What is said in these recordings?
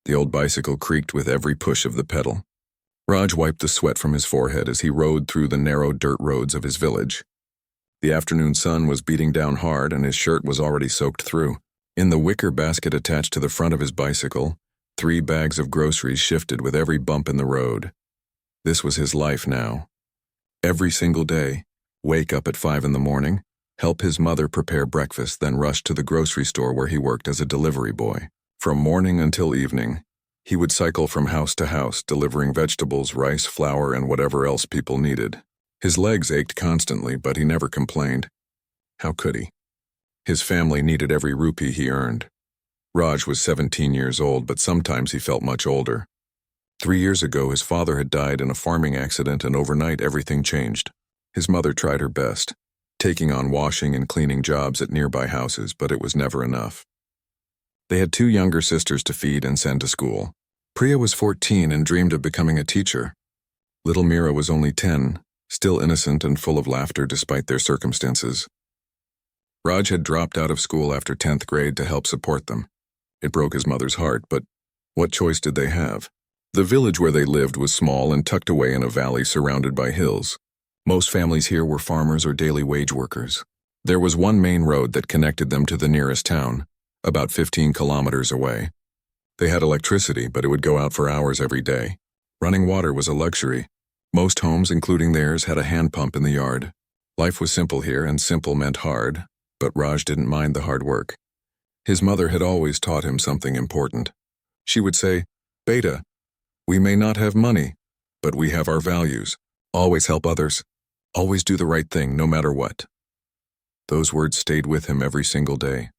The old bicycle creaked with every push of the pedal. Raj wiped the sweat from his forehead as he rode through the narrow dirt roads of his village. The afternoon sun was beating down hard and his shirt was already soaked through. In the wicker basket attached to the front of his bicycle, 3 bags of groceries shifted with every bump in the road. This was his life now. Every single day, wake up at 5 in the morning, help his mother prepare breakfast, then rush to the grocery store where he worked as a delivery boy. From morning until evening, he would cycle from house to house, delivering vegetables, rice, flour, and whatever else people needed. His legs ached constantly, but he never complained. How could he? His family needed every rupee he earned. Raj was 17 years old, but sometimes he felt much older. 3 years ago, his father had died in a farming accident, and overnight everything changed. His mother tried her best, taking on washing and cleaning jobs at nearby houses, but it was never enough. They had 2 younger sisters to feed and send to school. Priya was 14 and dreamed of becoming a teacher. Little Mira was only 10, still innocent and full of laughter despite their circumstances. Raj had dropped out of school after 10th grade to help support them. It broke his mother's heart, but what choice did they have? The village where they lived was small and tucked away in a valley surrounded by hills. Most families here were farmers or daily wage workers. There was one main road that connected them to the nearest town, about 15 kilometers away. They had electricity, but it would go out for hours every day. Running water was a luxury. Most homes, including theirs, had a hand pump in the yard. Life was simple here, and simple meant hard, but Raj didn't mind the hard work. His mother had always taught him something important. She would say, "Beta, we may not have money, but we have our values. Always help others. Always do the right thing, no matter what." Those words stayed with him every single day.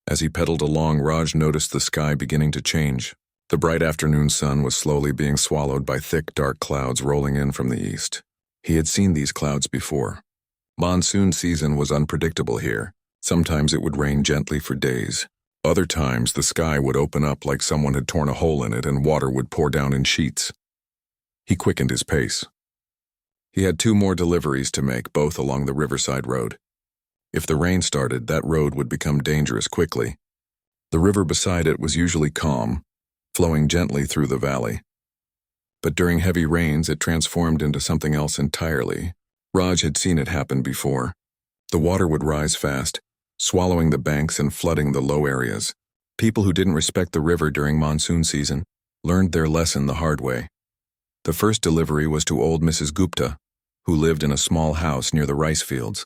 As he pedaled along, Raj noticed the sky beginning to change. The bright afternoon sun was slowly being swallowed by thick, dark clouds rolling in from the east. He had seen these clouds before. Monsoon season was unpredictable here. Sometimes it would rain gently for days. Other times, the sky would open up like someone had torn a hole in it and water would pour down in sheets. He quickened his pace. He had 2 more deliveries to make, both along the riverside road. If the rain started, that road would become dangerous quickly. The river beside it was usually calm, flowing gently through the valley. But during heavy rains, it transformed into something else entirely. Raj had seen it happen before. The water would rise fast, swallowing the banks and flooding the low areas. People who didn't respect the river during monsoon season learned their lesson the hard way. The first delivery was to old Mrs. Gupta, who lived in a small house near the rice fields.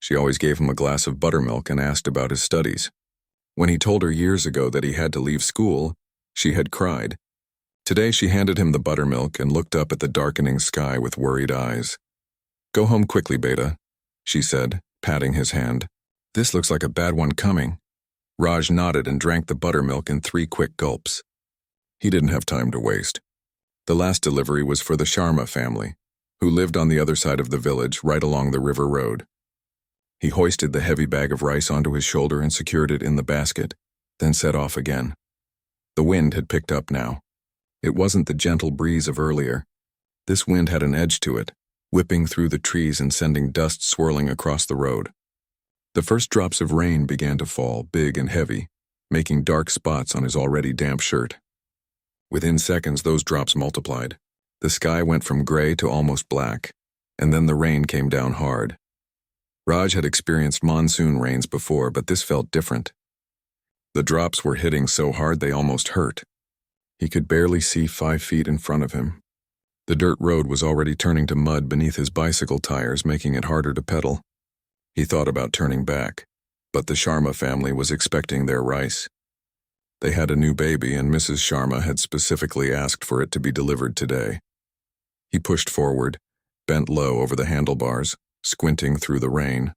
She always gave him a glass of buttermilk and asked about his studies. When he told her years ago that he had to leave school, she had cried. Today she handed him the buttermilk and looked up at the darkening sky with worried eyes. "Go home quickly, Beta," she said, patting his hand. "This looks like a bad one coming." Raj nodded and drank the buttermilk in 3 quick gulps. He didn't have time to waste. The last delivery was for the Sharma family, who lived on the other side of the village, right along the river road. He hoisted the heavy bag of rice onto his shoulder and secured it in the basket, then set off again. The wind had picked up now. It wasn't the gentle breeze of earlier. This wind had an edge to it, whipping through the trees and sending dust swirling across the road. The first drops of rain began to fall, big and heavy, making dark spots on his already damp shirt. Within seconds, those drops multiplied. The sky went from gray to almost black, and then the rain came down hard. Raj had experienced monsoon rains before, but this felt different. The drops were hitting so hard they almost hurt. He could barely see 5 feet in front of him. The dirt road was already turning to mud beneath his bicycle tires, making it harder to pedal. He thought about turning back, but the Sharma family was expecting their rice. They had a new baby, and Mrs. Sharma had specifically asked for it to be delivered today. He pushed forward, bent low over the handlebars, squinting through the rain.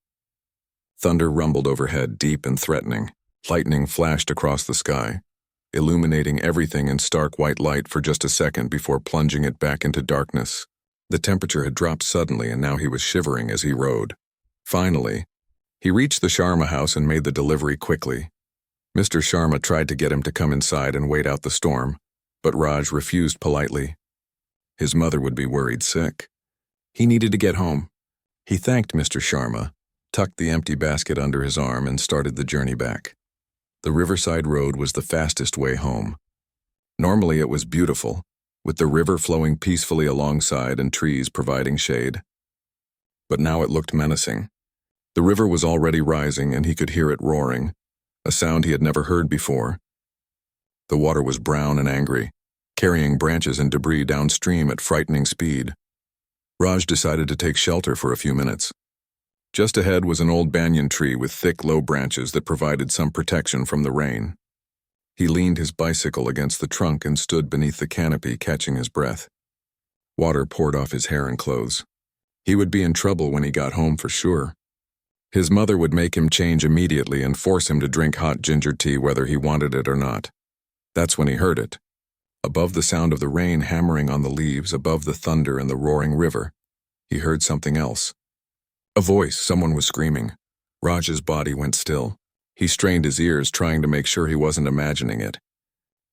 Thunder rumbled overhead, deep and threatening. Lightning flashed across the sky, illuminating everything in stark white light for just a second before plunging it back into darkness. The temperature had dropped suddenly, and now he was shivering as he rode. Finally, he reached the Sharma house and made the delivery quickly. Mr. Sharma tried to get him to come inside and wait out the storm, but Raj refused politely. His mother would be worried sick. He needed to get home. He thanked Mr. Sharma, tucked the empty basket under his arm, and started the journey back. The riverside road was the fastest way home. Normally it was beautiful, with the river flowing peacefully alongside and trees providing shade. But now it looked menacing. The river was already rising and he could hear it roaring, a sound he had never heard before. The water was brown and angry, carrying branches and debris downstream at frightening speed. Raj decided to take shelter for a few minutes. Just ahead was an old banyan tree with thick, low branches that provided some protection from the rain. He leaned his bicycle against the trunk and stood beneath the canopy, catching his breath. Water poured off his hair and clothes. He would be in trouble when he got home for sure. His mother would make him change immediately and force him to drink hot ginger tea whether he wanted it or not. That's when he heard it. Above the sound of the rain hammering on the leaves, above the thunder and the roaring river, he heard something else. A voice, someone was screaming. Raj's body went still. He strained his ears, trying to make sure he wasn't imagining it.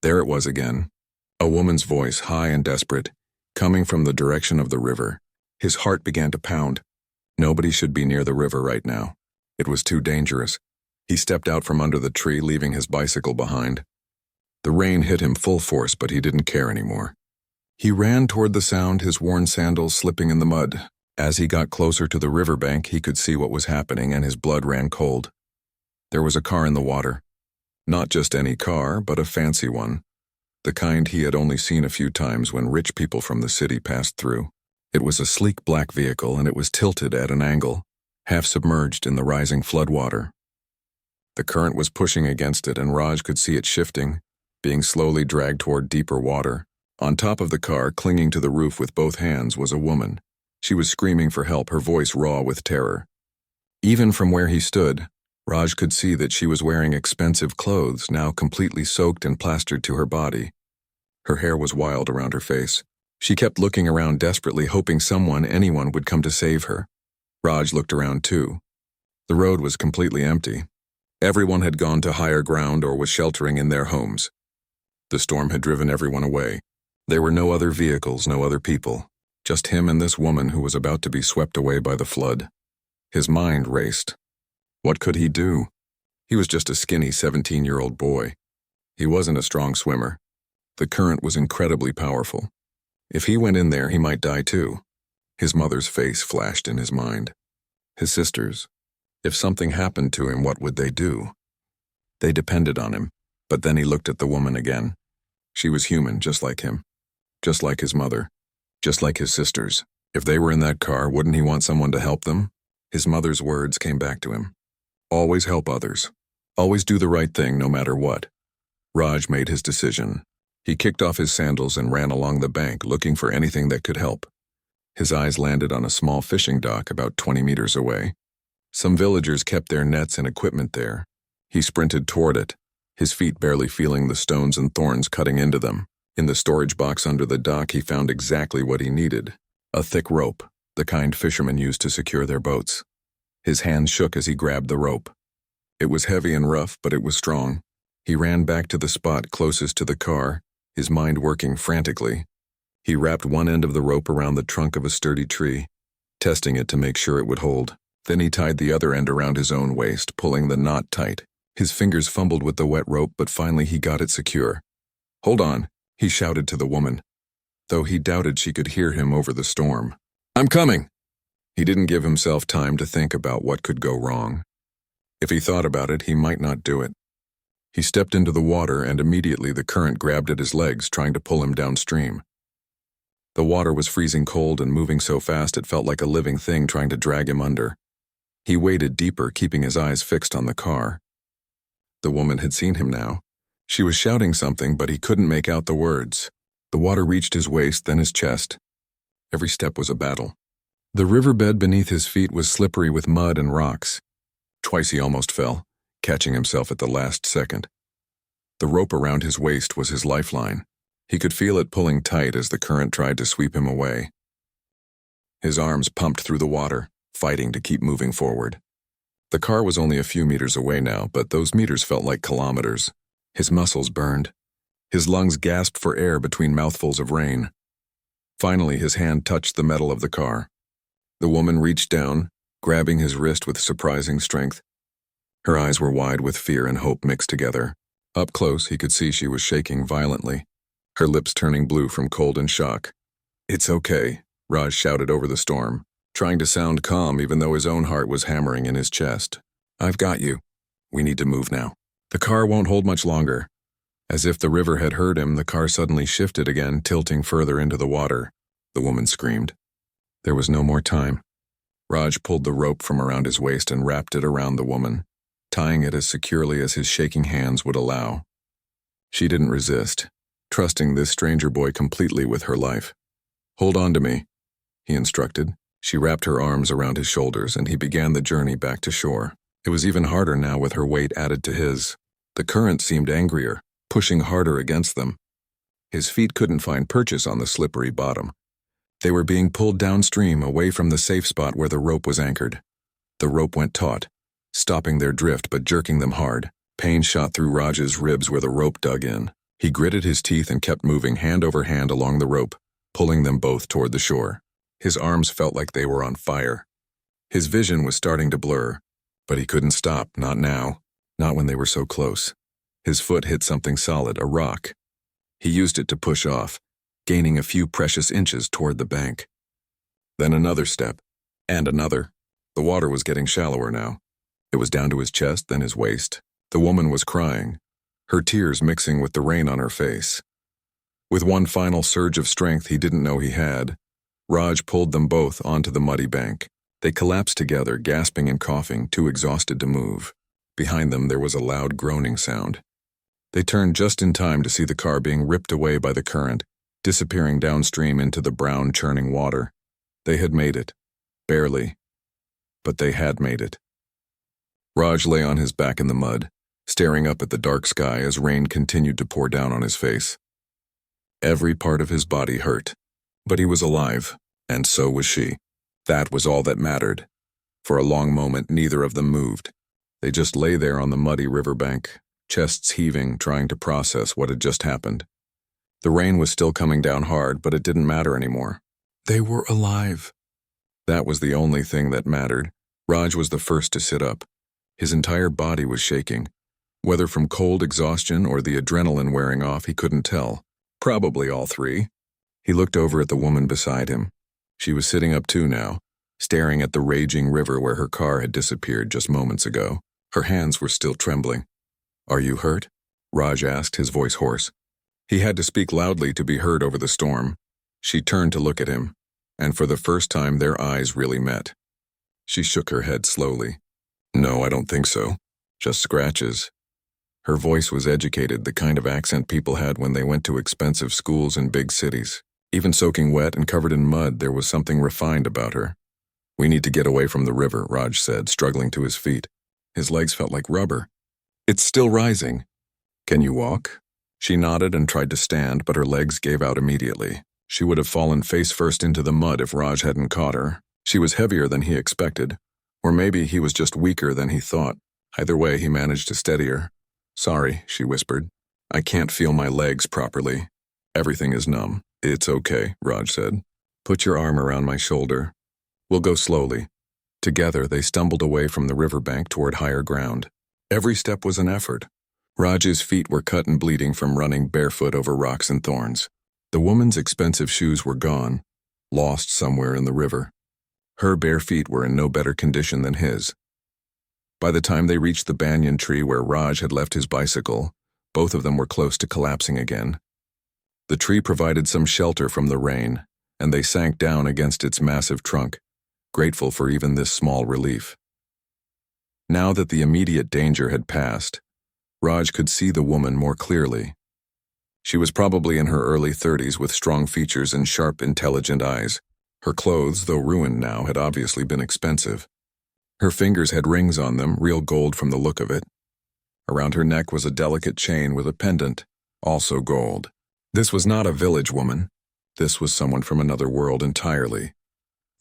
There it was again. A woman's voice, high and desperate, coming from the direction of the river. His heart began to pound. Nobody should be near the river right now. It was too dangerous. He stepped out from under the tree, leaving his bicycle behind. The rain hit him full force, but he didn't care anymore. He ran toward the sound, his worn sandals slipping in the mud. As he got closer to the riverbank, he could see what was happening, and his blood ran cold. There was a car in the water. Not just any car, but a fancy one. The kind he had only seen a few times when rich people from the city passed through. It was a sleek black vehicle, and it was tilted at an angle, half submerged in the rising floodwater. The current was pushing against it, and Raj could see it shifting, being slowly dragged toward deeper water. On top of the car, clinging to the roof with both hands, was a woman. She was screaming for help, her voice raw with terror. Even from where he stood, Raj could see that she was wearing expensive clothes, now completely soaked and plastered to her body. Her hair was wild around her face. She kept looking around desperately, hoping anyone would come to save her. Raj looked around too. The road was completely empty. Everyone had gone to higher ground or was sheltering in their homes. The storm had driven everyone away. There were no other vehicles, no other people. Just him and this woman who was about to be swept away by the flood. His mind raced. What could he do? He was just a skinny 17-year-old boy. He wasn't a strong swimmer. The current was incredibly powerful. If he went in there, he might die too. His mother's face flashed in his mind. His sisters. If something happened to him, what would they do? They depended on him. But then he looked at the woman again. She was human, just like him. Just like his mother. Just like his sisters. If they were in that car, wouldn't he want someone to help them? His mother's words came back to him. Always help others. Always do the right thing, no matter what. Raj made his decision. He kicked off his sandals and ran along the bank, looking for anything that could help. His eyes landed on a small fishing dock about 20 meters away. Some villagers kept their nets and equipment there. He sprinted toward it, his feet barely feeling the stones and thorns cutting into them. In the storage box under the dock, he found exactly what he needed. A thick rope, the kind fishermen used to secure their boats. His hands shook as he grabbed the rope. It was heavy and rough, but it was strong. He ran back to the spot closest to the car, his mind working frantically. He wrapped one end of the rope around the trunk of a sturdy tree, testing it to make sure it would hold. Then he tied the other end around his own waist, pulling the knot tight. His fingers fumbled with the wet rope, but finally he got it secure. "Hold on," he shouted to the woman, though he doubted she could hear him over the storm. "I'm coming!" He didn't give himself time to think about what could go wrong. If he thought about it, he might not do it. He stepped into the water, and immediately the current grabbed at his legs, trying to pull him downstream. The water was freezing cold and moving so fast it felt like a living thing trying to drag him under. He waded deeper, keeping his eyes fixed on the car. The woman had seen him now. She was shouting something, but he couldn't make out the words. The water reached his waist, then his chest. Every step was a battle. The riverbed beneath his feet was slippery with mud and rocks. Twice he almost fell, catching himself at the last second. The rope around his waist was his lifeline. He could feel it pulling tight as the current tried to sweep him away. His arms pumped through the water, fighting to keep moving forward. The car was only a few meters away now, but those meters felt like kilometers. His muscles burned. His lungs gasped for air between mouthfuls of rain. Finally, his hand touched the metal of the car. The woman reached down, grabbing his wrist with surprising strength. Her eyes were wide with fear and hope mixed together. Up close, he could see she was shaking violently. her lips turning blue from cold and shock. "It's okay," Raj shouted over the storm, trying to sound calm even though his own heart was hammering in his chest. "I've got you. We need to move now. The car won't hold much longer." As if the river had heard him, the car suddenly shifted again, tilting further into the water. The woman screamed. There was no more time. Raj pulled the rope from around his waist and wrapped it around the woman, tying it as securely as his shaking hands would allow. She didn't resist, trusting this stranger boy completely with her life. "Hold on to me," he instructed. She wrapped her arms around his shoulders, and he began the journey back to shore. It was even harder now with her weight added to his. The current seemed angrier, pushing harder against them. His feet couldn't find purchase on the slippery bottom. They were being pulled downstream, away from the safe spot where the rope was anchored. The rope went taut, stopping their drift but jerking them hard. Pain shot through Raj's ribs where the rope dug in. He gritted his teeth and kept moving hand over hand along the rope, pulling them both toward the shore. His arms felt like they were on fire. His vision was starting to blur, but he couldn't stop, not now, not when they were so close. His foot hit something solid, a rock. He used it to push off, gaining a few precious inches toward the bank. Then another step, and another. The water was getting shallower now. It was down to his chest, then his waist. The woman was crying, her tears mixing with the rain on her face. With one final surge of strength he didn't know he had, Raj pulled them both onto the muddy bank. They collapsed together, gasping and coughing, too exhausted to move. Behind them there was a loud groaning sound. They turned just in time to see the car being ripped away by the current, disappearing downstream into the brown, churning water. They had made it. Barely. But they had made it. Raj lay on his back in the mud, staring up at the dark sky as rain continued to pour down on his face. Every part of his body hurt, but he was alive, and so was she. That was all that mattered. For a long moment, neither of them moved. They just lay there on the muddy riverbank, chests heaving, trying to process what had just happened. The rain was still coming down hard, but it didn't matter anymore. They were alive. That was the only thing that mattered. Raj was the first to sit up. His entire body was shaking. Whether from cold exhaustion or the adrenaline wearing off, he couldn't tell. Probably all three. He looked over at the woman beside him. She was sitting up too now, staring at the raging river where her car had disappeared just moments ago. Her hands were still trembling. "Are you hurt?" Raj asked, his voice hoarse. He had to speak loudly to be heard over the storm. She turned to look at him, and for the first time their eyes really met. She shook her head slowly. "No, I don't think so. Just scratches." Her voice was educated, the kind of accent people had when they went to expensive schools in big cities. Even soaking wet and covered in mud, there was something refined about her. "We need to get away from the river," Raj said, struggling to his feet. His legs felt like rubber. "It's still rising." "Can you walk?" She nodded and tried to stand, but her legs gave out immediately. She would have fallen face first into the mud if Raj hadn't caught her. She was heavier than he expected. Or maybe he was just weaker than he thought. Either way, he managed to steady her. "Sorry," she whispered. "I can't feel my legs properly. Everything is numb." "It's okay," Raj said. "Put your arm around my shoulder. We'll go slowly." Together, they stumbled away from the riverbank toward higher ground. Every step was an effort. Raj's feet were cut and bleeding from running barefoot over rocks and thorns. The woman's expensive shoes were gone, lost somewhere in the river. Her bare feet were in no better condition than his. By the time they reached the banyan tree where Raj had left his bicycle, both of them were close to collapsing again. The tree provided some shelter from the rain, and they sank down against its massive trunk, grateful for even this small relief. Now that the immediate danger had passed, Raj could see the woman more clearly. She was probably in her early 30s with strong features and sharp, intelligent eyes. Her clothes, though ruined now, had obviously been expensive. Her fingers had rings on them, real gold from the look of it. Around her neck was a delicate chain with a pendant, also gold. This was not a village woman. This was someone from another world entirely.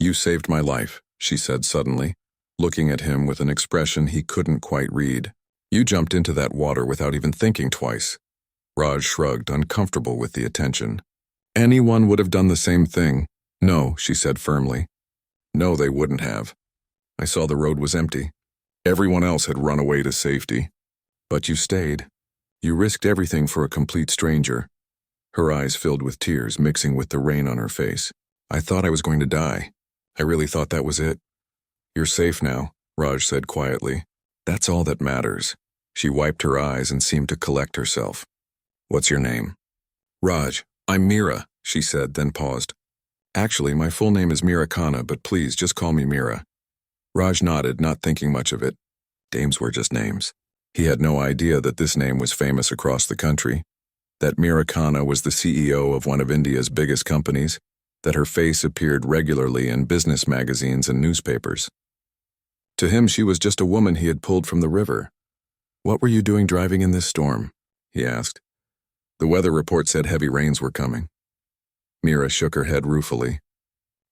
"You saved my life," she said suddenly, looking at him with an expression he couldn't quite read. "You jumped into that water without even thinking twice." Raj shrugged, uncomfortable with the attention. "Anyone would have done the same thing." "No," she said firmly. "No, they wouldn't have. I saw the road was empty. Everyone else had run away to safety. But you stayed. You risked everything for a complete stranger. Her eyes filled with tears, mixing with the rain on her face. I thought I was going to die. I really thought that was it. You're safe now, Raj said quietly. That's all that matters. She wiped her eyes and seemed to collect herself. What's your name? Raj, I'm Mira, she said, then paused. Actually, my full name is Mira Khanna, but please just call me Mira. Raj nodded, not thinking much of it. Names were just names. He had no idea that this name was famous across the country, that Mira Khanna was the CEO of one of India's biggest companies, that her face appeared regularly in business magazines and newspapers. To him, she was just a woman he had pulled from the river. What were you doing driving in this storm? He asked. The weather report said heavy rains were coming. Mira shook her head ruefully.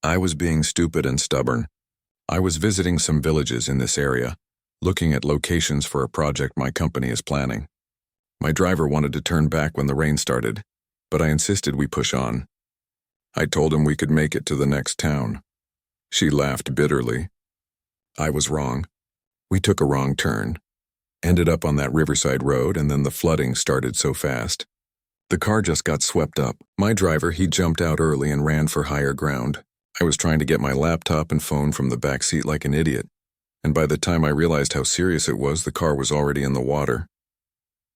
I was being stupid and stubborn. I was visiting some villages in this area, looking at locations for a project my company is planning. My driver wanted to turn back when the rain started, but I insisted we push on. I told him we could make it to the next town. She laughed bitterly. I was wrong. We took a wrong turn. Ended up on that riverside road, and then the flooding started so fast. The car just got swept up. My driver, he jumped out early and ran for higher ground. I was trying to get my laptop and phone from the back seat like an idiot, and by the time I realized how serious it was, the car was already in the water.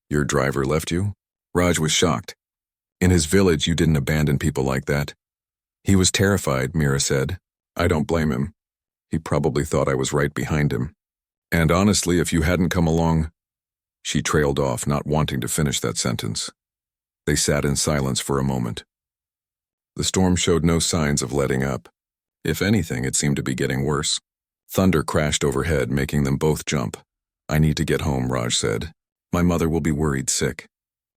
Your driver left you? Raj was shocked. In his village, you didn't abandon people like that. He was terrified, Mira said. I don't blame him. He probably thought I was right behind him. And honestly, if you hadn't come along... She trailed off, not wanting to finish that sentence. They sat in silence for a moment. The storm showed no signs of letting up. If anything, it seemed to be getting worse. Thunder crashed overhead, making them both jump. I need to get home, Raj said. My mother will be worried sick.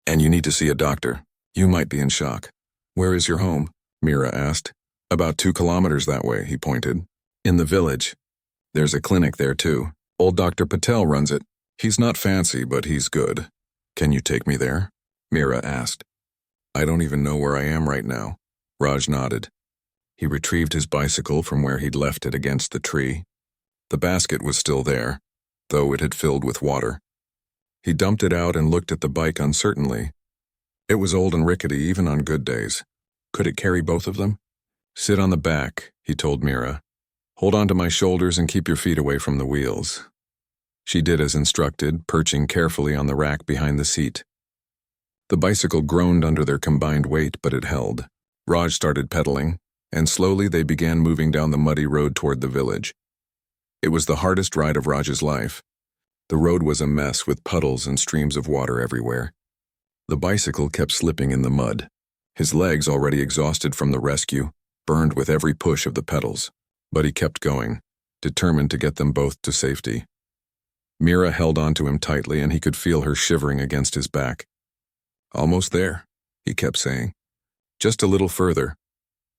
And you need to see a doctor. You might be in shock. Where is your home? Mira asked. About 2 kilometers that way, he pointed. In the village. There's a clinic there too. Old Dr. Patel runs it. He's not fancy, but he's good. Can you take me there? Mira asked. I don't even know where I am right now. Raj nodded. He retrieved his bicycle from where he'd left it against the tree. The basket was still there, though it had filled with water. He dumped it out and looked at the bike uncertainly. It was old and rickety even on good days. Could it carry both of them? Sit on the back, he told Mira. Hold on to my shoulders and keep your feet away from the wheels. She did as instructed, perching carefully on the rack behind the seat. The bicycle groaned under their combined weight, but it held. Raj started pedaling, and slowly they began moving down the muddy road toward the village. It was the hardest ride of Raj's life. The road was a mess with puddles and streams of water everywhere. The bicycle kept slipping in the mud. His legs, already exhausted from the rescue, burned with every push of the pedals. But he kept going, determined to get them both to safety. Mira held onto him tightly, and he could feel her shivering against his back. Almost there, he kept saying. Just a little further.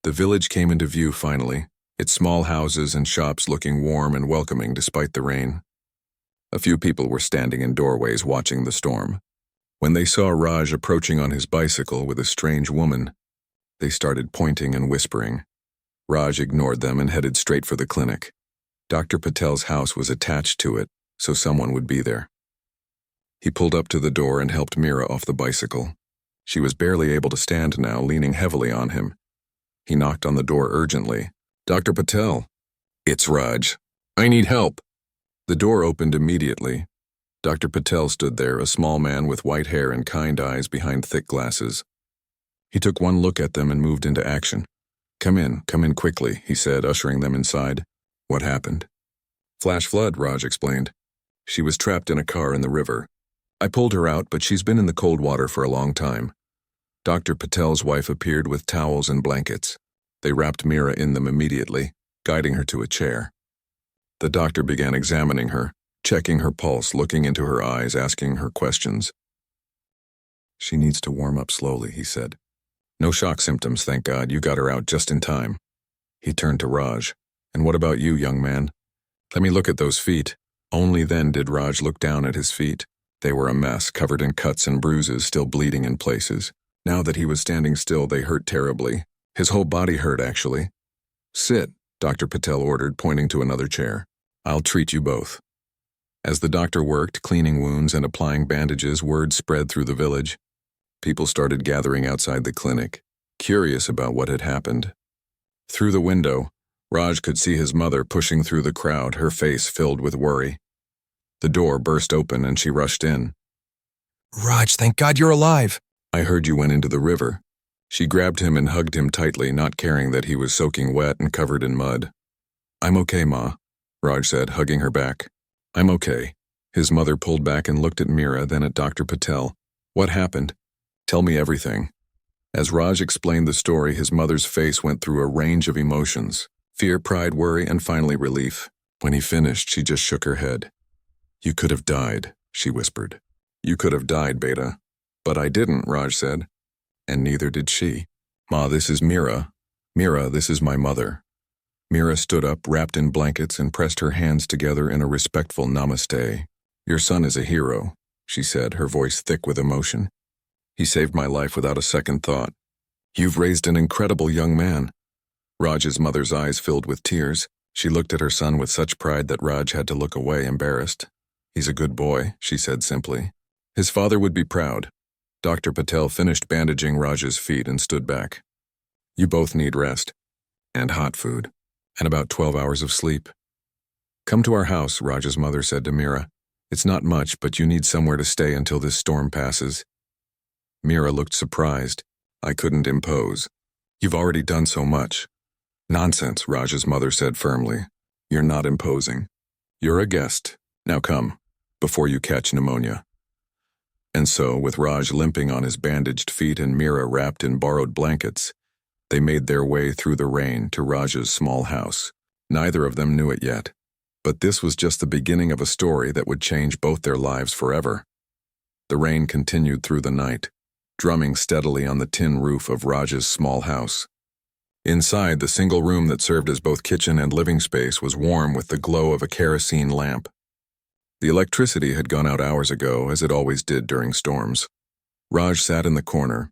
The village came into view finally, its small houses and shops looking warm and welcoming despite the rain. A few people were standing in doorways watching the storm. When they saw Raj approaching on his bicycle with a strange woman, they started pointing and whispering. Raj ignored them and headed straight for the clinic. Dr. Patel's house was attached to it, so someone would be there. He pulled up to the door and helped Mira off the bicycle. She was barely able to stand now, leaning heavily on him. He knocked on the door urgently. Dr. Patel. It's Raj. I need help. The door opened immediately. Dr. Patel stood there, a small man with white hair and kind eyes behind thick glasses. He took one look at them and moved into action. Come in quickly, he said, ushering them inside. What happened? Flash flood, Raj explained. She was trapped in a car in the river. I pulled her out, but she's been in the cold water for a long time. Dr. Patel's wife appeared with towels and blankets. They wrapped Mira in them immediately, guiding her to a chair. The doctor began examining her, checking her pulse, looking into her eyes, asking her questions. She needs to warm up slowly, he said. No shock symptoms, thank God. You got her out just in time. He turned to Raj. And what about you, young man? Let me look at those feet. Only then did Raj look down at his feet. They were a mess, covered in cuts and bruises, still bleeding in places. Now that he was standing still, they hurt terribly. His whole body hurt, actually. Sit, Dr. Patel ordered, pointing to another chair. I'll treat you both. As the doctor worked, cleaning wounds and applying bandages, word spread through the village. People started gathering outside the clinic, curious about what had happened. Through the window, Raj could see his mother pushing through the crowd, her face filled with worry. The door burst open and she rushed in. Raj, thank God you're alive. I heard you went into the river. She grabbed him and hugged him tightly, not caring that he was soaking wet and covered in mud. I'm okay, Ma, Raj said, hugging her back. I'm okay. His mother pulled back and looked at Meera, then at Dr. Patel. What happened? Tell me everything. As Raj explained the story, his mother's face went through a range of emotions: fear, pride, worry, and finally relief. When he finished, she just shook her head. You could have died, she whispered. You could have died, Beta. But I didn't, Raj said. And neither did she. Ma, this is Meera. Meera, this is my mother. Meera stood up, wrapped in blankets, and pressed her hands together in a respectful namaste. Your son is a hero, she said, her voice thick with emotion. He saved my life without a second thought. You've raised an incredible young man. Raj's mother's eyes filled with tears. She looked at her son with such pride that Raj had to look away, embarrassed. He's a good boy, she said simply. His father would be proud. Dr. Patel finished bandaging Raj's feet and stood back. You both need rest, and hot food, and about 12 hours of sleep. Come to our house, Raj's mother said to Meera. It's not much, but you need somewhere to stay until this storm passes. Meera looked surprised. I couldn't impose. You've already done so much. Nonsense, Raj's mother said firmly. You're not imposing. You're a guest. Now come, before you catch pneumonia. And so, with Raj limping on his bandaged feet and Meera wrapped in borrowed blankets, they made their way through the rain to Raj's small house. Neither of them knew it yet, but this was just the beginning of a story that would change both their lives forever. The rain continued through the night, drumming steadily on the tin roof of Raj's small house. Inside, the single room that served as both kitchen and living space was warm with the glow of a kerosene lamp. The electricity had gone out hours ago, as it always did during storms. Raj sat in the corner,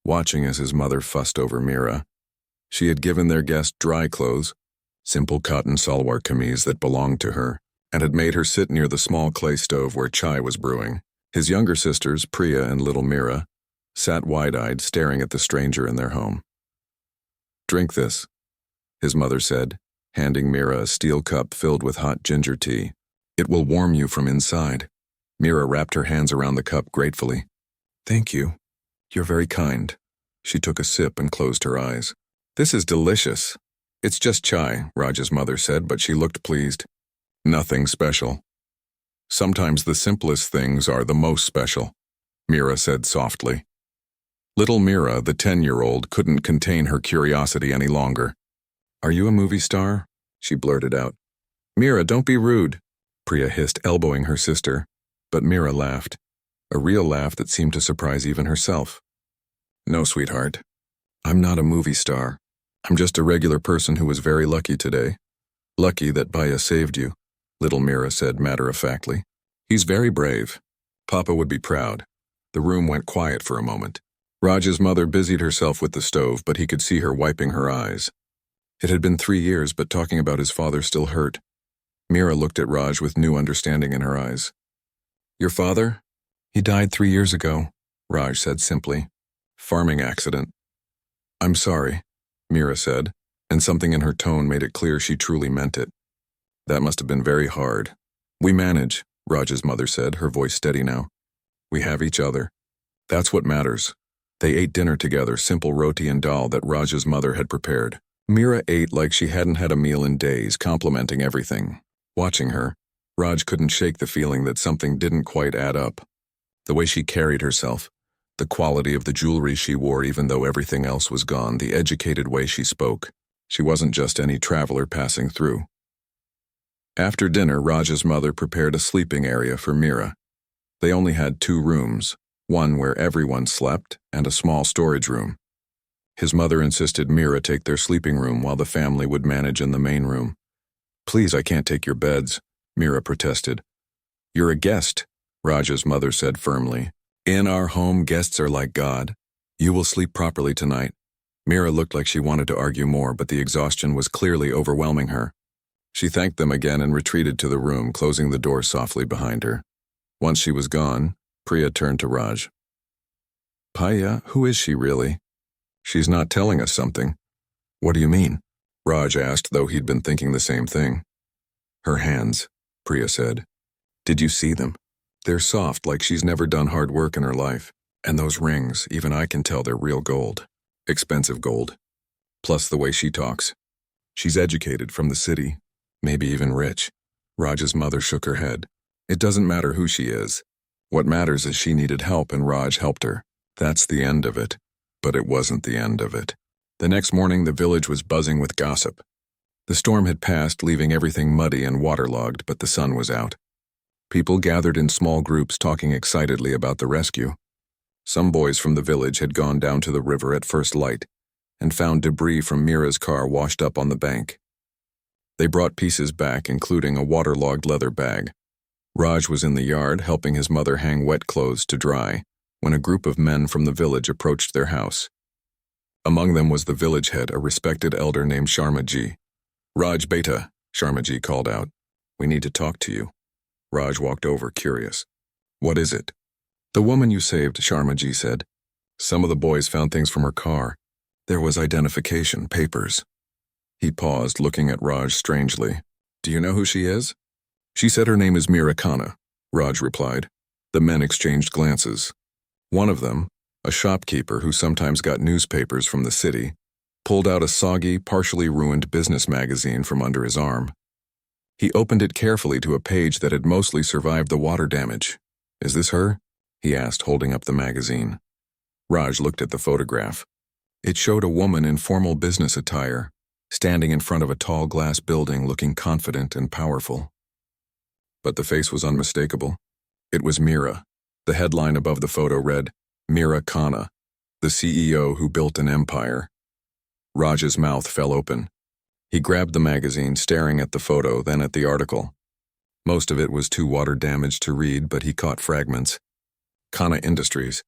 watching as his mother fussed over Meera. She had given their guest dry clothes, simple cotton salwar kameez that belonged to her, and had made her sit near the small clay stove where chai was brewing. His younger sisters, Priya and little Meera, sat wide-eyed, staring at the stranger in their home. Drink this, his mother said, handing Meera a steel cup filled with hot ginger tea. It will warm you from inside. Meera wrapped her hands around the cup gratefully. Thank you. You're very kind. She took a sip and closed her eyes. This is delicious. It's just chai, Raj's mother said, but she looked pleased. Nothing special. Sometimes the simplest things are the most special, Meera said softly. Little Meera, the 10-year-old, couldn't contain her curiosity any longer. Are you a movie star? She blurted out. Meera, don't be rude, Priya hissed, elbowing her sister, but Meera laughed, a real laugh that seemed to surprise even herself. No, sweetheart. I'm not a movie star. I'm just a regular person who was very lucky today. Lucky that Baya saved you, little Meera said matter-of-factly. He's very brave. Papa would be proud. The room went quiet for a moment. Raj's mother busied herself with the stove, but he could see her wiping her eyes. It had been 3 years, but talking about his father still hurt. Meera looked at Raj with new understanding in her eyes. Your father? He died 3 years ago, Raj said simply. Farming accident. I'm sorry, Meera said, and something in her tone made it clear she truly meant it. That must have been very hard. We manage, Raj's mother said, her voice steady now. We have each other. That's what matters. They ate dinner together, simple roti and dal that Raj's mother had prepared. Meera ate like she hadn't had a meal in days, complimenting everything. Watching her, Raj couldn't shake the feeling that something didn't quite add up. The way she carried herself, the quality of the jewelry she wore even though everything else was gone, the educated way she spoke. She wasn't just any traveler passing through. After dinner, Raj's mother prepared a sleeping area for Meera. They only had 2 rooms, one where everyone slept and a small storage room. His mother insisted Meera take their sleeping room while the family would manage in the main room. Please, I can't take your beds, Meera protested. You're a guest, Raj's mother said firmly. In our home, guests are like God. You will sleep properly tonight. Meera looked like she wanted to argue more, but the exhaustion was clearly overwhelming her. She thanked them again and retreated to the room, closing the door softly behind her. Once she was gone, Priya turned to Raj. Paya, who is she really? She's not telling us something. What do you mean? Raj asked, though he'd been thinking the same thing. Her hands, Priya said. Did you see them? They're soft, like she's never done hard work in her life. And those rings, even I can tell they're real gold. Expensive gold. Plus the way she talks. She's educated, from the city. Maybe even rich. Raj's mother shook her head. It doesn't matter who she is. What matters is she needed help and Raj helped her. That's the end of it. But it wasn't the end of it. The next morning, the village was buzzing with gossip. The storm had passed, leaving everything muddy and waterlogged, but the sun was out. People gathered in small groups talking excitedly about the rescue. Some boys from the village had gone down to the river at first light and found debris from Mira's car washed up on the bank. They brought pieces back, including a waterlogged leather bag. Raj was in the yard helping his mother hang wet clothes to dry when a group of men from the village approached their house. Among them was the village head, a respected elder named Sharmaji. Raj beta, Sharmaji called out. We need to talk to you. Raj walked over, curious. What is it? The woman you saved, Sharmaji said. Some of the boys found things from her car. There was identification, papers. He paused, looking at Raj strangely. Do you know who she is? She said her name is Mira Khanna, Raj replied. The men exchanged glances. One of them, a shopkeeper who sometimes got newspapers from the city, pulled out a soggy, partially ruined business magazine from under his arm. He opened it carefully to a page that had mostly survived the water damage. Is this her? He asked, holding up the magazine. Raj looked at the photograph. It showed a woman in formal business attire, standing in front of a tall glass building looking confident and powerful. But the face was unmistakable. It was Mira. The headline above the photo read, Mira Khanna, the CEO who built an empire. Raj's mouth fell open. He grabbed the magazine, staring at the photo, then at the article. Most of it was too water-damaged to read, but he caught fragments. Khanna Industries.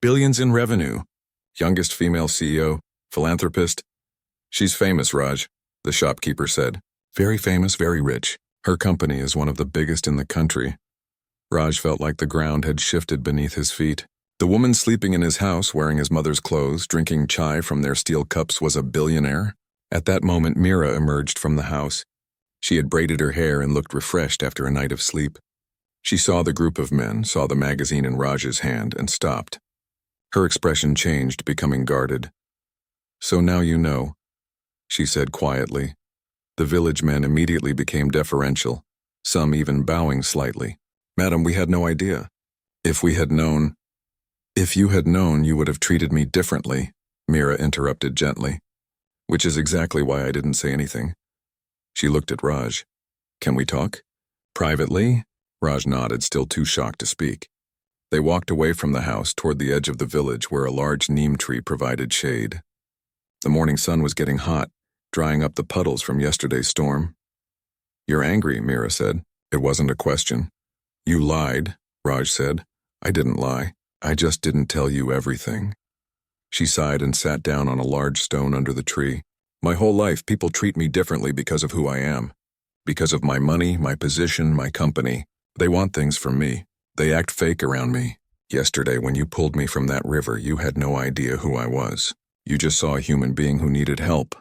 Billions in revenue. Youngest female CEO. Philanthropist. She's famous, Raj, the shopkeeper said. Very famous, very rich. Her company is one of the biggest in the country. Raj felt like the ground had shifted beneath his feet. The woman sleeping in his house, wearing his mother's clothes, drinking chai from their steel cups, was a billionaire. At that moment, Mira emerged from the house. She had braided her hair and looked refreshed after a night of sleep. She saw the group of men, saw the magazine in Raj's hand, and stopped. Her expression changed, becoming guarded. So now you know, she said quietly. The village men immediately became deferential, some even bowing slightly. Madam, we had no idea. If we had known... If you had known, you would have treated me differently, Mira interrupted gently. Which is exactly why I didn't say anything. She looked at Raj. Can we talk? Privately? Raj nodded, still too shocked to speak. They walked away from the house toward the edge of the village where a large neem tree provided shade. The morning sun was getting hot, drying up the puddles from yesterday's storm. You're angry, Mira said. It wasn't a question. You lied, Raj said. I didn't lie. I just didn't tell you everything. She sighed and sat down on a large stone under the tree. My whole life, people treat me differently because of who I am. Because of my money, my position, my company. They want things from me. They act fake around me. Yesterday, when you pulled me from that river, you had no idea who I was. You just saw a human being who needed help.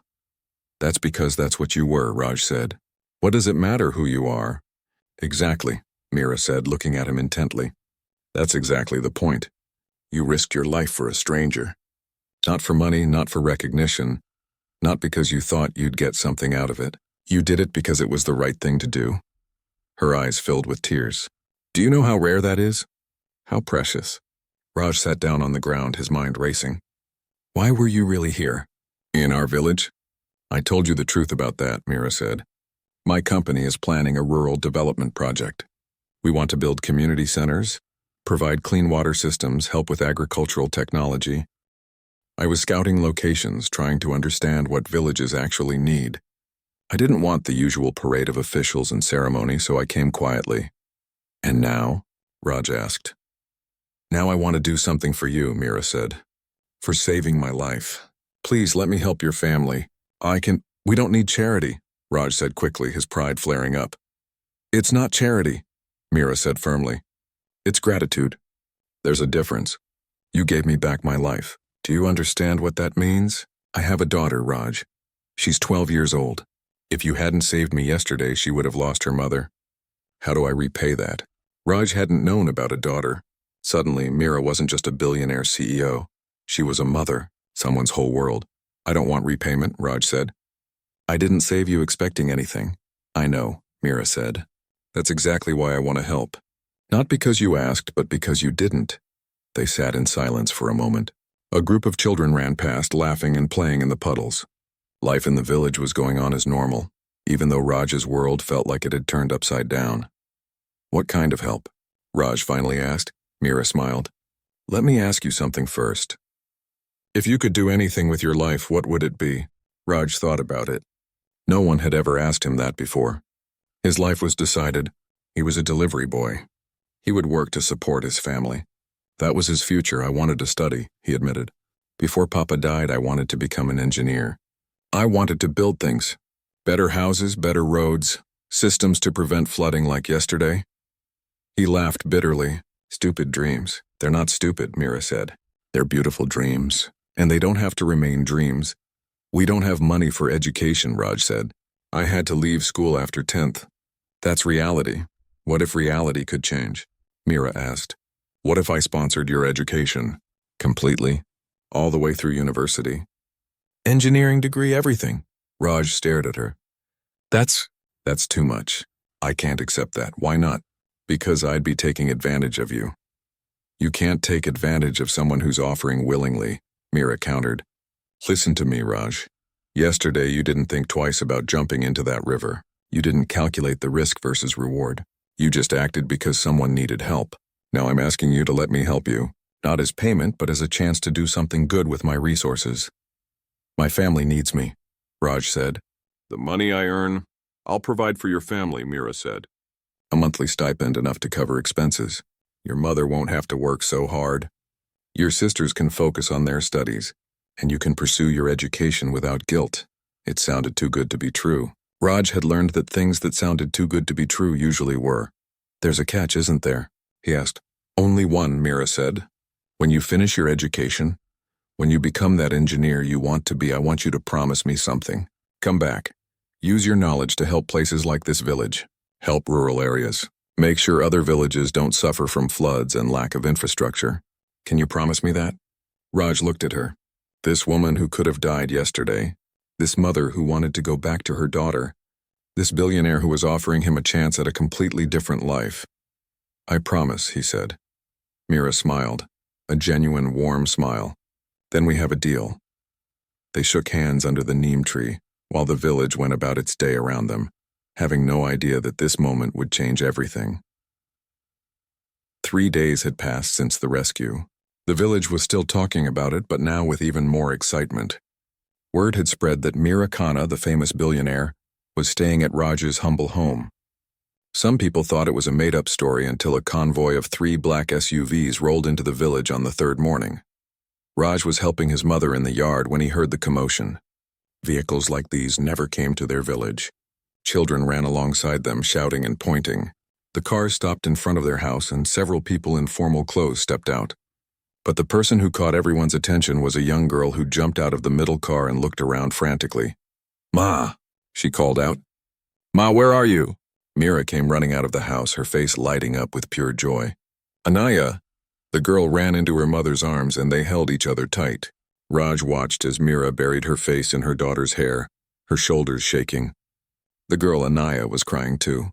That's because that's what you were, Raj said. What does it matter who you are? Exactly, Mira said, looking at him intently. That's exactly the point. You risked your life for a stranger. Not for money, not for recognition. Not because you thought you'd get something out of it. You did it because it was the right thing to do. Her eyes filled with tears. Do you know how rare that is? How precious. Raj sat down on the ground, his mind racing. Why were you really here? In our village? I told you the truth about that, Mira said. My company is planning a rural development project. We want to build community centers, provide clean water systems, help with agricultural technology. I was scouting locations, trying to understand what villages actually need. I didn't want the usual parade of officials and ceremony, so I came quietly. And now? Raj asked. Now I want to do something for you, Mira said. For saving my life. Please let me help your family. We don't need charity, Raj said quickly, his pride flaring up. It's not charity, Mira said firmly. It's gratitude. There's a difference. You gave me back my life. Do you understand what that means? I have a daughter, Raj. She's 12 years old. If you hadn't saved me yesterday, she would have lost her mother. How do I repay that? Raj hadn't known about a daughter. Suddenly, Mira wasn't just a billionaire CEO. She was a mother, someone's whole world. I don't want repayment, Raj said. I didn't save you expecting anything. I know, Mira said. That's exactly why I want to help. Not because you asked, but because you didn't. They sat in silence for a moment. A group of children ran past, laughing and playing in the puddles. Life in the village was going on as normal, even though Raj's world felt like it had turned upside down. What kind of help? Raj finally asked. Mira smiled. Let me ask you something first. If you could do anything with your life, what would it be? Raj thought about it. No one had ever asked him that before. His life was decided. He was a delivery boy. He would work to support his family. That was his future. I wanted to study, he admitted. Before Papa died, I wanted to become an engineer. I wanted to build things. Better houses, better roads, systems to prevent flooding like yesterday. He laughed bitterly. Stupid dreams. They're not stupid, Mira said. They're beautiful dreams, and they don't have to remain dreams. We don't have money for education, Raj said. I had to leave school after 10th. That's reality. What if reality could change? Mira asked. What if I sponsored your education? Completely. All the way through university. Engineering degree, everything. Raj stared at her. That's too much. I can't accept that. Why not? Because I'd be taking advantage of you. You can't take advantage of someone who's offering willingly, Mira countered. Listen to me, Raj. Yesterday you didn't think twice about jumping into that river. You didn't calculate the risk versus reward. You just acted because someone needed help. Now I'm asking you to let me help you, not as payment, but as a chance to do something good with my resources. My family needs me, Raj said. The money I earn, I'll provide for your family, Mira said. A monthly stipend enough to cover expenses. Your mother won't have to work so hard. Your sisters can focus on their studies, and you can pursue your education without guilt. It sounded too good to be true. Raj had learned that things that sounded too good to be true usually were. There's a catch, isn't there? He asked. Only one, Mira said. When you finish your education, when you become that engineer you want to be, I want you to promise me something. Come back. Use your knowledge to help places like this village. Help rural areas. Make sure other villages don't suffer from floods and lack of infrastructure. Can you promise me that? Raj looked at her. This woman who could have died yesterday. This mother who wanted to go back to her daughter. This billionaire who was offering him a chance at a completely different life. I promise, he said. Mira smiled. A genuine, warm smile. Then we have a deal. They shook hands under the neem tree, while the village went about its day around them, having no idea that this moment would change everything. 3 days had passed since the rescue. The village was still talking about it, but now with even more excitement. Word had spread that Mira Khanna, the famous billionaire, was staying at Raj's humble home. Some people thought it was a made-up story until a convoy of 3 black SUVs rolled into the village on the 3rd morning. Raj was helping his mother in the yard when he heard the commotion. Vehicles like these never came to their village. Children ran alongside them, shouting and pointing. The cars stopped in front of their house and several people in formal clothes stepped out. But the person who caught everyone's attention was a young girl who jumped out of the middle car and looked around frantically. Ma, she called out. Ma, where are you? Mira came running out of the house, her face lighting up with pure joy. Anaya! The girl ran into her mother's arms and they held each other tight. Raj watched as Mira buried her face in her daughter's hair, her shoulders shaking. The girl Anaya was crying too.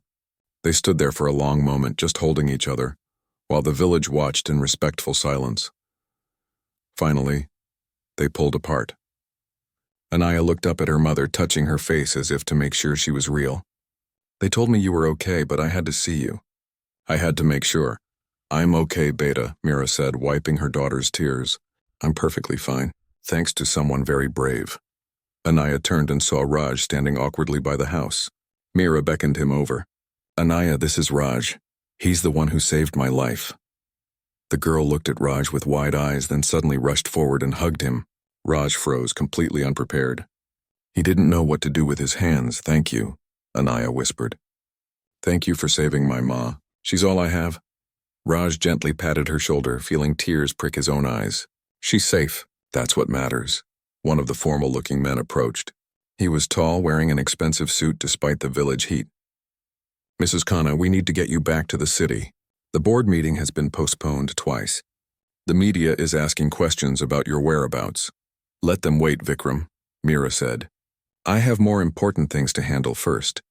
They stood there for a long moment, just holding each other, while the village watched in respectful silence. Finally, they pulled apart. Anaya looked up at her mother, touching her face as if to make sure she was real. They told me you were okay, but I had to see you. I had to make sure. I'm okay, Beta, Mira said, wiping her daughter's tears. I'm perfectly fine, thanks to someone very brave. Anaya turned and saw Raj standing awkwardly by the house. Mira beckoned him over. Anaya, this is Raj. He's the one who saved my life. The girl looked at Raj with wide eyes, then suddenly rushed forward and hugged him. Raj froze, completely unprepared. He didn't know what to do with his hands. Thank you, Anaya whispered. Thank you for saving my ma. She's all I have. Raj gently patted her shoulder, feeling tears prick his own eyes. She's safe. That's what matters. One of the formal-looking men approached. He was tall, wearing an expensive suit despite the village heat. Mrs. Khanna, we need to get you back to the city. The board meeting has been postponed twice. The media is asking questions about your whereabouts. Let them wait, Vikram, Meera said. I have more important things to handle first.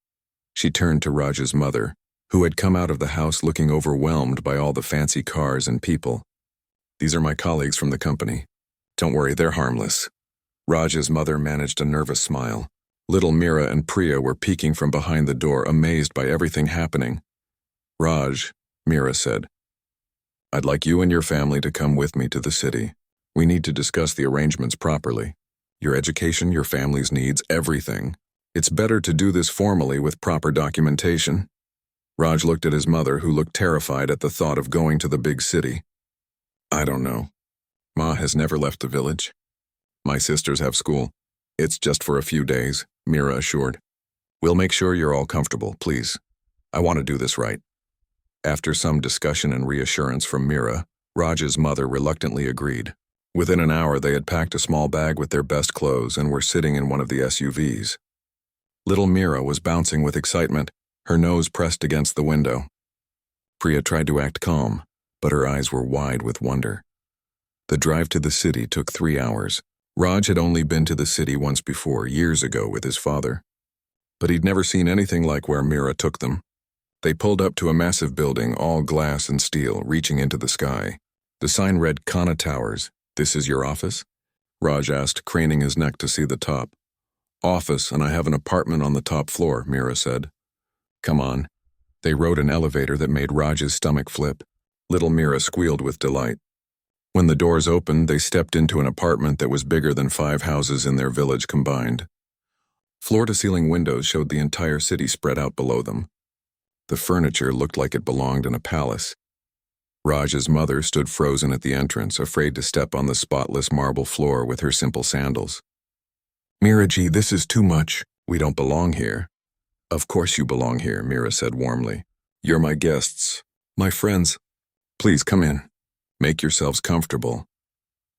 She turned to Raj's mother, who had come out of the house looking overwhelmed by all the fancy cars and people. These are my colleagues from the company. Don't worry, they're harmless. Raj's mother managed a nervous smile. Little Meera and Priya were peeking from behind the door, amazed by everything happening. Raj, Meera said, I'd like you and your family to come with me to the city. We need to discuss the arrangements properly. Your education, your family's needs, everything. It's better to do this formally with proper documentation. Raj looked at his mother, who looked terrified at the thought of going to the big city. I don't know. Ma has never left the village. My sisters have school. It's just for a few days, Meera assured. We'll make sure you're all comfortable, please. I want to do this right. After some discussion and reassurance from Meera, Raj's mother reluctantly agreed. Within an hour, they had packed a small bag with their best clothes and were sitting in one of the SUVs. Little Meera was bouncing with excitement, her nose pressed against the window. Priya tried to act calm, but her eyes were wide with wonder. The drive to the city took 3 hours. Raj had only been to the city once before, years ago, with his father. But he'd never seen anything like where Meera took them. They pulled up to a massive building, all glass and steel, reaching into the sky. The sign read Khanna Towers. This is your office? Raj asked, craning his neck to see the top. Office, and I have an apartment on the top floor, Meera said. Come on. They rode an elevator that made Raj's stomach flip. Little Meera squealed with delight. When the doors opened, they stepped into an apartment that was bigger than 5 houses in their village combined. Floor-to-ceiling windows showed the entire city spread out below them. The furniture looked like it belonged in a palace. Raj's mother stood frozen at the entrance, afraid to step on the spotless marble floor with her simple sandals. Meera ji, this is too much. We don't belong here. Of course you belong here, Meera said warmly. You're my guests, my friends. Please come in. Make yourselves comfortable.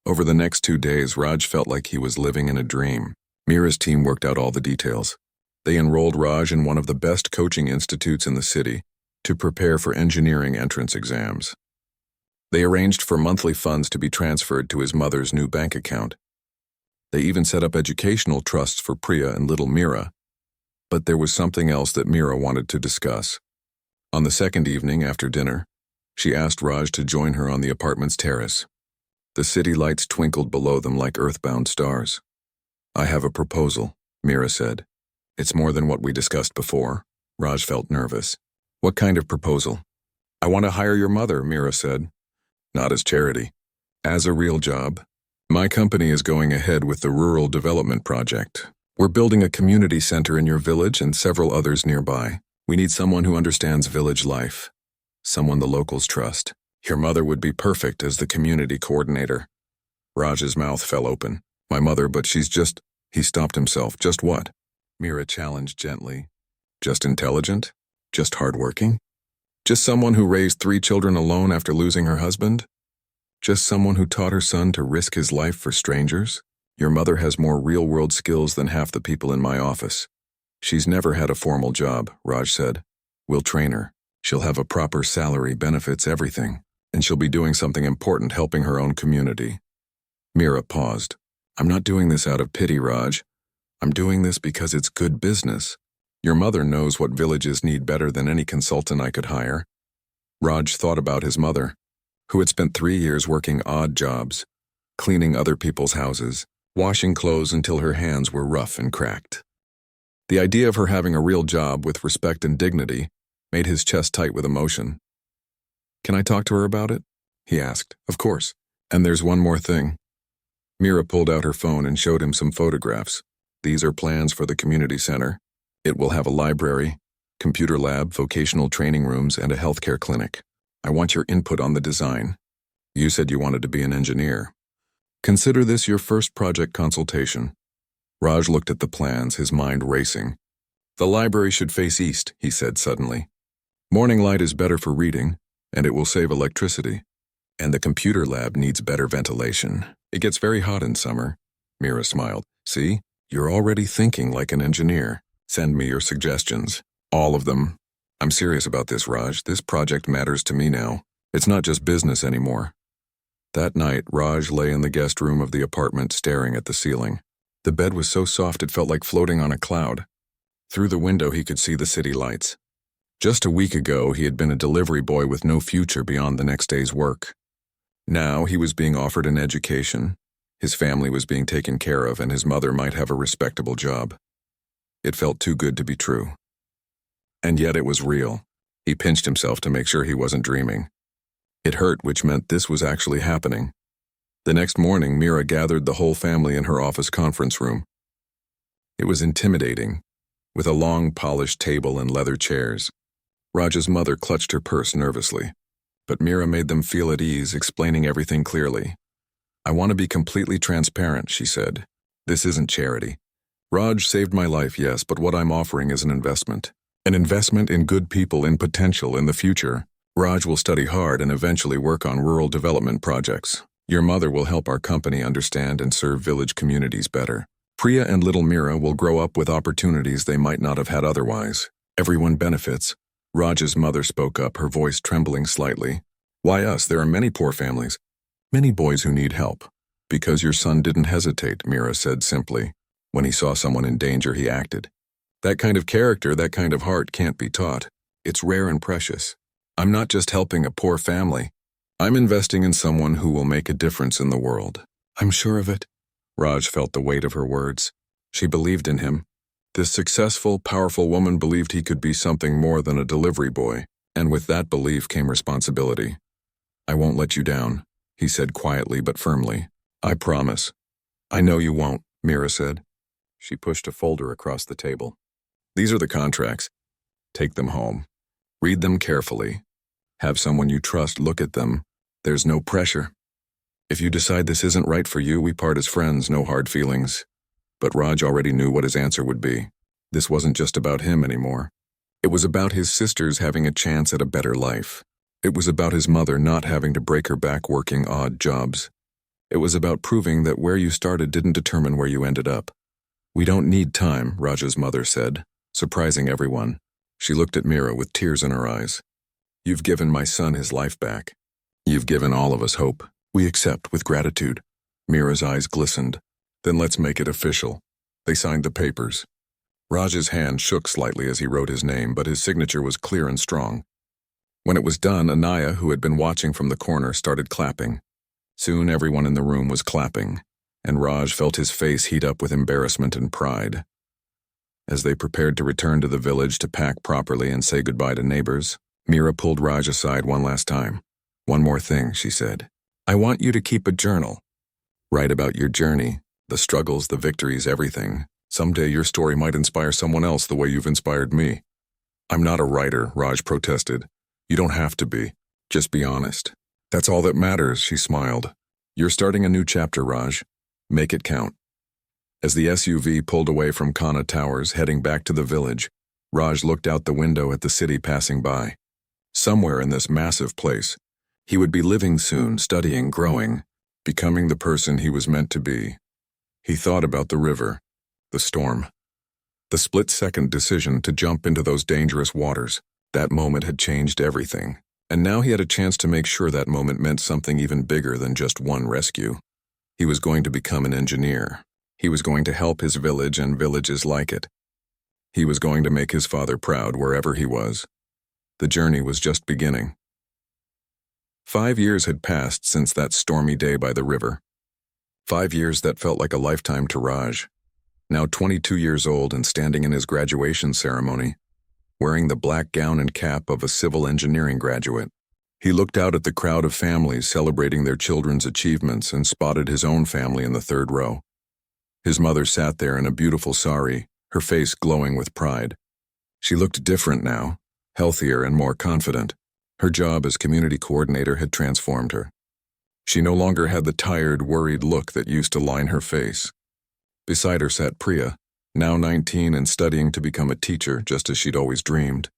Over the next 2 days, Raj felt like he was living in a dream. Meera's team worked out all the details. They enrolled Raj in one of the best coaching institutes in the city to prepare for engineering entrance exams. They arranged for monthly funds to be transferred to his mother's new bank account. They even set up educational trusts for Priya and little Meera. But there was something else that Meera wanted to discuss. On the second evening after dinner, she asked Raj to join her on the apartment's terrace. The city lights twinkled below them like earthbound stars. I have a proposal, Meera said. It's more than what we discussed before. Raj felt nervous. What kind of proposal? I want to hire your mother, Meera said. Not as charity. As a real job. My company is going ahead with the Rural Development Project. We're building a community center in your village and several others nearby. We need someone who understands village life. Someone the locals trust. Your mother would be perfect as the community coordinator. Raj's mouth fell open. My mother, but she's just... He stopped himself. Just what? Meera challenged gently. Just intelligent? Just hardworking? Just someone who raised 3 children alone after losing her husband? Just someone who taught her son to risk his life for strangers? Your mother has more real-world skills than half the people in my office. She's never had a formal job, Raj said. We'll train her. She'll have a proper salary, benefits, everything. And she'll be doing something important, helping her own community. Meera paused. I'm not doing this out of pity, Raj. I'm doing this because it's good business. Your mother knows what villages need better than any consultant I could hire. Raj thought about his mother, who had spent 3 years working odd jobs, cleaning other people's houses, washing clothes until her hands were rough and cracked. The idea of her having a real job with respect and dignity made his chest tight with emotion. Can I talk to her about it? He asked. Of course. And there's one more thing. Meera pulled out her phone and showed him some photographs. These are plans for the community center. It will have a library, computer lab, vocational training rooms, and a healthcare clinic. I want your input on the design. You said you wanted to be an engineer. Consider this your first project consultation. Raj looked at the plans, his mind racing. The library should face east, he said suddenly. Morning light is better for reading, and it will save electricity. And the computer lab needs better ventilation. It gets very hot in summer. Mira smiled. See, you're already thinking like an engineer. Send me your suggestions. All of them. I'm serious about this, Raj. This project matters to me now. It's not just business anymore. That night, Raj lay in the guest room of the apartment staring at the ceiling. The bed was so soft it felt like floating on a cloud. Through the window he could see the city lights. Just a week ago he had been a delivery boy with no future beyond the next day's work. Now he was being offered an education. His family was being taken care of, and his mother might have a respectable job. It felt too good to be true. And yet it was real. He pinched himself to make sure he wasn't dreaming. It hurt, which meant this was actually happening. The next morning, Mira gathered the whole family in her office conference room. It was intimidating, with a long, polished table and leather chairs. Raj's mother clutched her purse nervously, but Mira made them feel at ease, explaining everything clearly. I want to be completely transparent, she said. This isn't charity. Raj saved my life, yes, but what I'm offering is an investment. An investment in good people in potential in the future. Raj will study hard and eventually work on rural development projects. Your mother will help our company understand and serve village communities better. Priya and little Mira will grow up with opportunities they might not have had otherwise. Everyone benefits. Raj's mother spoke up, her voice trembling slightly. Why us? There are many poor families. Many boys who need help. Because your son didn't hesitate, Mira said simply. When he saw someone in danger, he acted. That kind of character, that kind of heart can't be taught. It's rare and precious. I'm not just helping a poor family. I'm investing in someone who will make a difference in the world. I'm sure of it. Raj felt the weight of her words. She believed in him. This successful, powerful woman believed he could be something more than a delivery boy, and with that belief came responsibility. I won't let you down, he said quietly but firmly. I promise. I know you won't, Mira said. She pushed a folder across the table. These are the contracts. Take them home. Read them carefully. Have someone you trust look at them. There's no pressure. If you decide this isn't right for you, we part as friends, no hard feelings. But Raj already knew what his answer would be. This wasn't just about him anymore. It was about his sisters having a chance at a better life. It was about his mother not having to break her back working odd jobs. It was about proving that where you started didn't determine where you ended up. We don't need time, Raj's mother said, surprising everyone. She looked at Mira with tears in her eyes. You've given my son his life back. You've given all of us hope. We accept with gratitude. Mira's eyes glistened. Then let's make it official. They signed the papers. Raj's hand shook slightly as he wrote his name, but his signature was clear and strong. When it was done, Anaya, who had been watching from the corner, started clapping. Soon everyone in the room was clapping, and Raj felt his face heat up with embarrassment and pride. As they prepared to return to the village to pack properly and say goodbye to neighbors, Mira pulled Raj aside one last time. One more thing, she said. I want you to keep a journal. Write about your journey, the struggles, the victories, everything. Someday your story might inspire someone else the way you've inspired me. I'm not a writer, Raj protested. You don't have to be. Just be honest. That's all that matters, she smiled. You're starting a new chapter, Raj. Make it count. As the SUV pulled away from Kana Towers, heading back to the village, Raj looked out the window at the city passing by. Somewhere in this massive place, he would be living soon, studying, growing, becoming the person he was meant to be. He thought about the river, the storm, the split-second decision to jump into those dangerous waters. That moment had changed everything, and now he had a chance to make sure that moment meant something even bigger than just one rescue. He was going to become an engineer. He was going to help his village and villages like it. He was going to make his father proud wherever he was. The journey was just beginning. 5 years had passed since that stormy day by the river. 5 years that felt like a lifetime to Raj. Now 22 years old and standing in his graduation ceremony, wearing the black gown and cap of a civil engineering graduate. He looked out at the crowd of families celebrating their children's achievements and spotted his own family in the third row. His mother sat there in a beautiful sari, her face glowing with pride. She looked different now, healthier and more confident. Her job as community coordinator had transformed her. She no longer had the tired, worried look that used to line her face. Beside her sat Priya, now 19 and studying to become a teacher just as she'd always dreamed.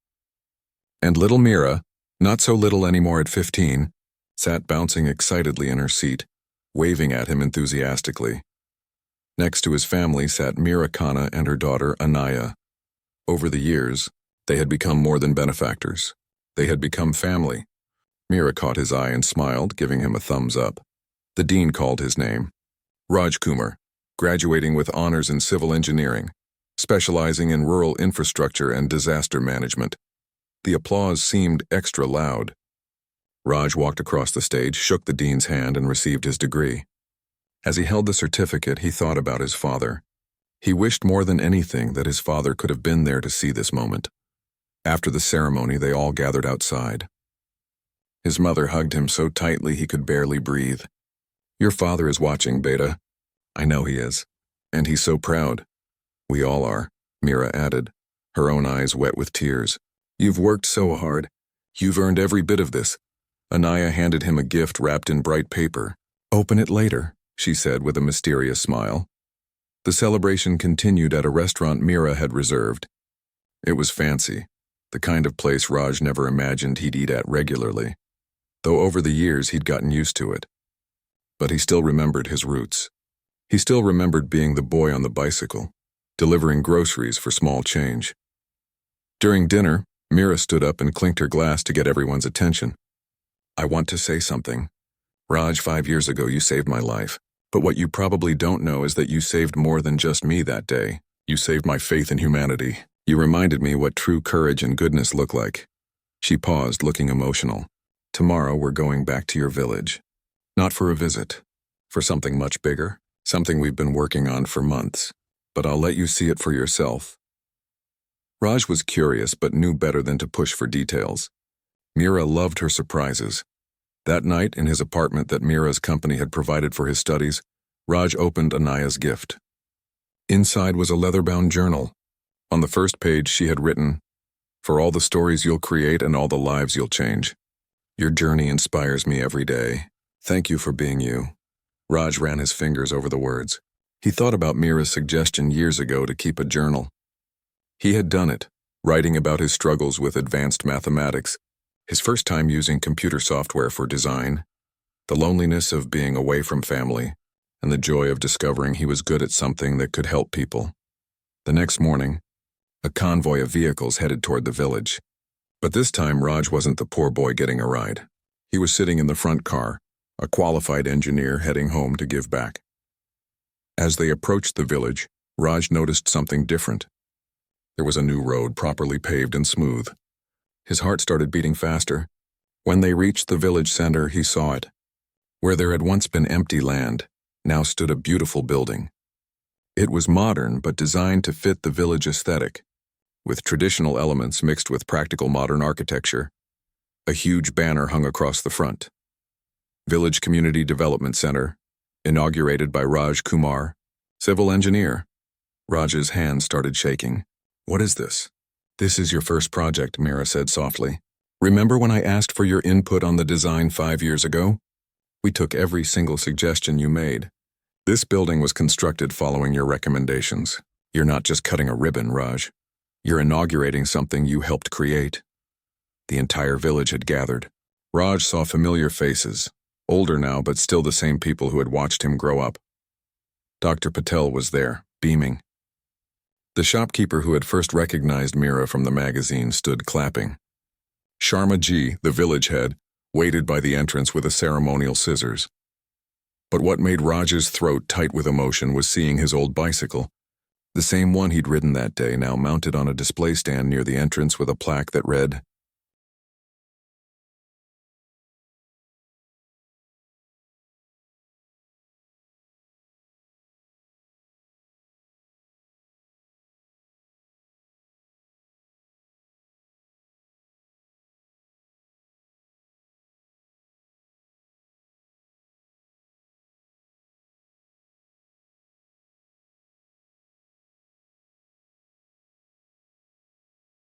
And little Mira, not so little anymore at 15, sat bouncing excitedly in her seat, waving at him enthusiastically. Next to his family sat Mira Khanna and her daughter Anaya. Over the years, they had become more than benefactors. They had become family. Mira caught his eye and smiled, giving him a thumbs up. The dean called his name. Raj Kumar, graduating with honors in civil engineering, specializing in rural infrastructure and disaster management. The applause seemed extra loud. Raj walked across the stage, shook the dean's hand, and received his degree. As he held the certificate, he thought about his father. He wished more than anything that his father could have been there to see this moment. After the ceremony, they all gathered outside. His mother hugged him so tightly he could barely breathe. "Your father is watching, Beta." "I know he is. And he's so proud." "We all are," Mira added, her own eyes wet with tears. "You've worked so hard. You've earned every bit of this." Anaya handed him a gift wrapped in bright paper. "Open it later," she said with a mysterious smile. The celebration continued at a restaurant Mira had reserved. It was fancy, the kind of place Raj never imagined he'd eat at regularly, though over the years he'd gotten used to it. But he still remembered his roots. He still remembered being the boy on the bicycle, delivering groceries for small change. During dinner, Mira stood up and clinked her glass to get everyone's attention. "I want to say something. Raj, 5 years ago you saved my life. But what you probably don't know is that you saved more than just me that day. You saved my faith in humanity. You reminded me what true courage and goodness look like." She paused, looking emotional. "Tomorrow we're going back to your village. Not for a visit. For something much bigger. Something we've been working on for months. But I'll let you see it for yourself." Raj was curious but knew better than to push for details. Mira loved her surprises. That night, in his apartment that Mira's company had provided for his studies, Raj opened Anaya's gift. Inside was a leather-bound journal. On the first page she had written, "For all the stories you'll create and all the lives you'll change. Your journey inspires me every day. Thank you for being you." Raj ran his fingers over the words. He thought about Mira's suggestion years ago to keep a journal. He had done it, writing about his struggles with advanced mathematics, his first time using computer software for design, the loneliness of being away from family, and the joy of discovering he was good at something that could help people. The next morning, a convoy of vehicles headed toward the village. But this time Raj wasn't the poor boy getting a ride. He was sitting in the front car, a qualified engineer heading home to give back. As they approached the village, Raj noticed something different. There was a new road, properly paved and smooth. His heart started beating faster. When they reached the village center, he saw it. Where there had once been empty land, now stood a beautiful building. It was modern but designed to fit the village aesthetic, with traditional elements mixed with practical modern architecture. A huge banner hung across the front. Village Community Development Center, inaugurated by Raj Kumar, civil engineer. Raj's hands started shaking. "What is this?" "This is your first project," Mira said softly. "Remember when I asked for your input on the design 5 years ago? We took every single suggestion you made. This building was constructed following your recommendations. You're not just cutting a ribbon, Raj. You're inaugurating something you helped create." The entire village had gathered. Raj saw familiar faces, older now but still the same people who had watched him grow up. Dr. Patel was there, beaming. The shopkeeper who had first recognized Mira from the magazine stood clapping. Sharma Ji, the village head, waited by the entrance with a ceremonial scissors. But what made Raj's throat tight with emotion was seeing his old bicycle, the same one he'd ridden that day, now mounted on a display stand near the entrance with a plaque that read,